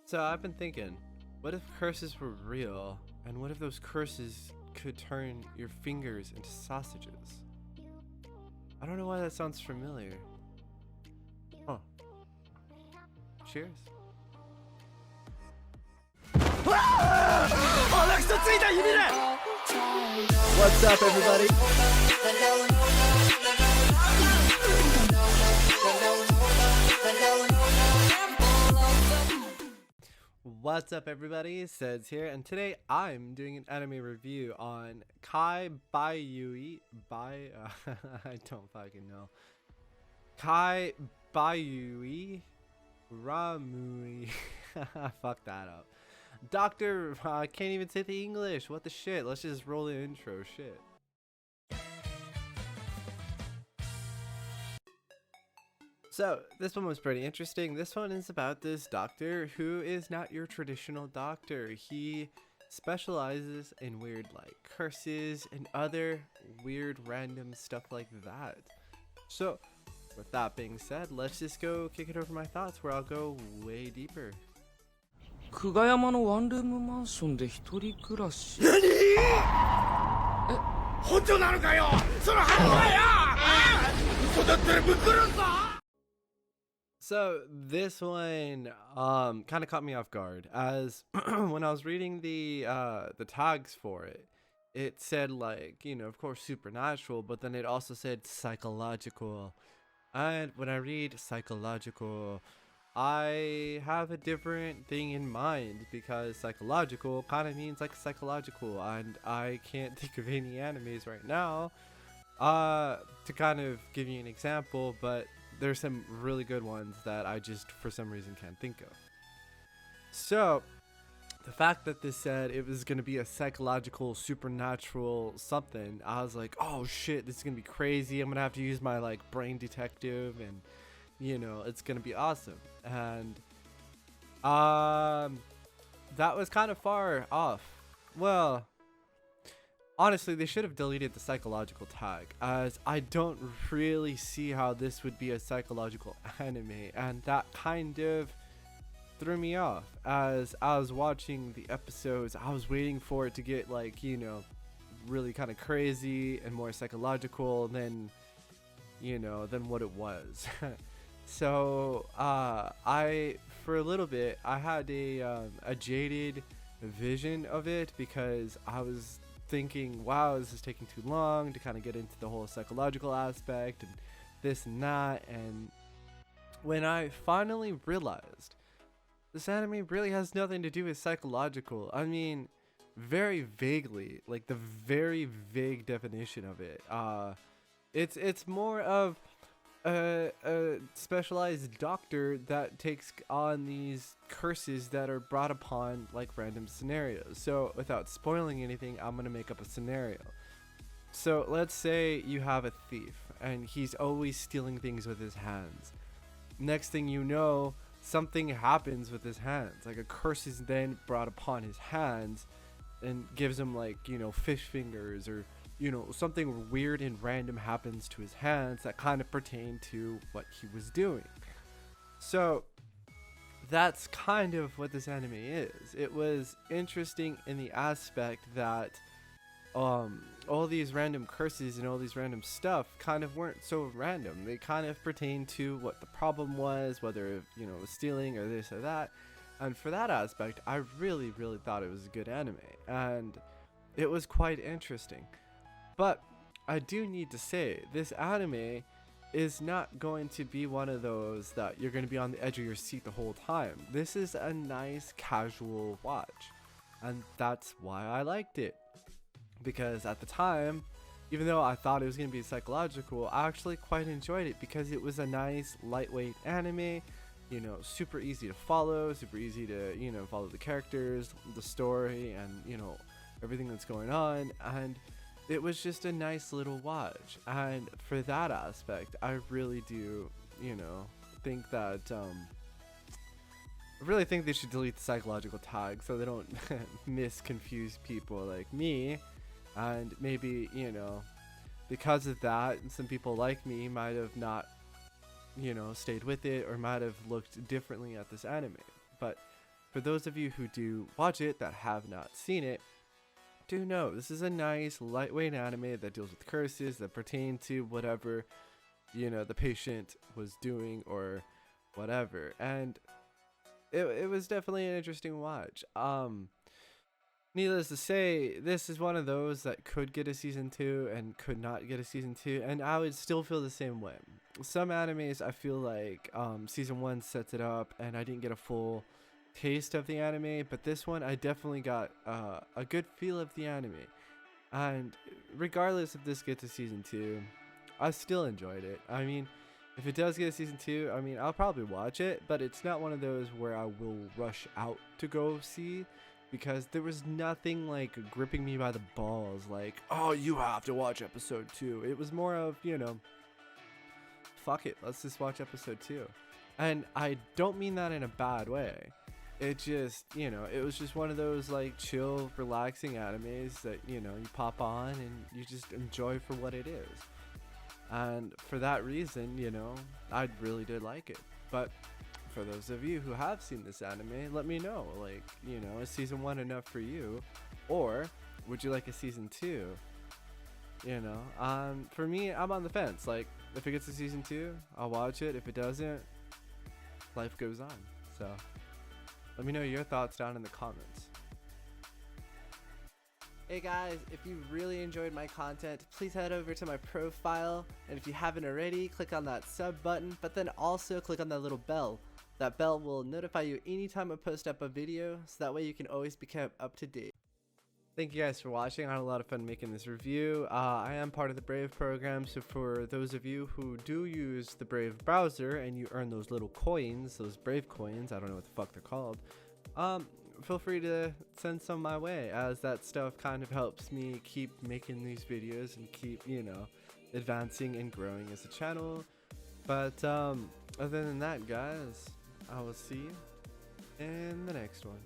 So I've been thinking, what if curses were real? And what if those curses could turn your fingers into sausages? I don't know why that sounds familiar. Huh. Cheers. What's up, everybody? What's up, everybody? Says here, and today I'm doing an anime review on Byoui I don't fucking know. Byoui Ramune. Fuck that up. Doctor, I can't even say the English. What the shit? Let's just roll the intro. Shit. So this one was pretty interesting. This one is about this doctor who is not your traditional doctor. He specializes in weird like curses and other weird random stuff like that. So with that being said, let's just go kick it over my thoughts where I'll go way deeper. 久我山のワンルームマンションで一人暮らし。何？本当なのかよ。その反応や。嘘だったらぶっ殺すぞ。 So this one kind of caught me off guard, as when I was reading the tags for it, it said like, you know, of course supernatural, but then it also said psychological. And when I read psychological, I have a different thing in mind, because psychological kind of means like psychological, and I can't think of any animes right now to kind of give you an example, but there's some really good ones that I just for some reason can't think of. So the fact that this said it was going to be a psychological supernatural something, I was like, oh shit, this is going to be crazy. I'm going to have to use my like brain detective, and you know, it's going to be awesome. And that was kind of far off. Well, honestly, they should have deleted the psychological tag, as I don't really see how this would be a psychological anime, and that kind of threw me off. As I was watching the episodes, I was waiting for it to get like, you know, really kind of crazy and more psychological than, you know, than what it was. So for a little bit I had a jaded vision of it, because I was thinking, wow, this is taking too long to kind of get into the whole psychological aspect and this and that. And when I finally realized this anime really has nothing to do with psychological, I mean, very vaguely, like the very vague definition of it, it's more of a specialized doctor that takes on these curses that are brought upon like random scenarios. So without spoiling anything, I'm gonna make up a scenario. So let's say you have a thief and he's always stealing things with his hands. Next thing you know, something happens with his hands, like a curse is then brought upon his hands and gives him like, you know, fish fingers, or you know, something weird and random happens to his hands that kind of pertain to what he was doing. So that's kind of what this anime is. It was interesting in the aspect that all these random curses and all these random stuff kind of weren't so random. They kind of pertain to what the problem was, whether, you know, it was stealing or this or that. And for that aspect, I really thought it was a good anime, and it was quite interesting. But I do need to say, this anime is not going to be one of those that you're going to be on the edge of your seat the whole time. This is a nice casual watch, and that's why I liked it. Because at the time, even though I thought it was going to be psychological, I actually quite enjoyed it, because it was a nice lightweight anime, you know, super easy to follow, super easy to, you know, follow the characters, the story, and, you know, everything that's going on. And it was just a nice little watch, and for that aspect, I really do, you know, think that, I really think they should delete the psychological tag so they don't misconfuse people like me, and maybe, you know, because of that, some people like me might have not, you know, stayed with it, or might have looked differently at this anime. But for those of you who do watch it that have not seen it, do know this is a nice lightweight anime that deals with curses that pertain to whatever, you know, the patient was doing or whatever. And it was definitely an interesting watch. Needless to say, this is one of those that could get a season 2 and could not get a season 2, and I would still feel the same way. Some animes I feel like season 1 sets it up and I didn't get a full taste of the anime, but this one I definitely got a good feel of the anime. And regardless if this gets a season 2, I still enjoyed it. I mean, if it does get a season 2, I mean, I'll probably watch it, but it's not one of those where I will rush out to go see, because there was nothing like gripping me by the balls like, oh, you have to watch episode 2. It was more of, you know, fuck it, let's just watch episode 2. And I don't mean that in a bad way. It just, you know, it was just one of those like chill, relaxing animes that, you know, you pop on and you just enjoy for what it is. And for that reason, you know, I really did like it. But for those of you who have seen this anime, let me know, like, you know, is season 1 enough for you, or would you like a season 2? You know, for me, I'm on the fence. Like, if it gets a season 2, I'll watch it. If it doesn't, life goes on. So let me know your thoughts down in the comments. Hey guys, if you really enjoyed my content, please head over to my profile, and if you haven't already, click on that sub button, but then also click on that little bell. That bell will notify you anytime I post up a video, so that way you can always be kept up to date. Thank you guys for watching. I had a lot of fun making this review. I am part of the Brave program, so for those of you who do use the Brave browser and you earn those little coins, those Brave coins, I don't know what the fuck they're called, feel free to send some my way, as that stuff kind of helps me keep making these videos and keep, you know, advancing and growing as a channel. But other than that, guys, I will see you in the next one.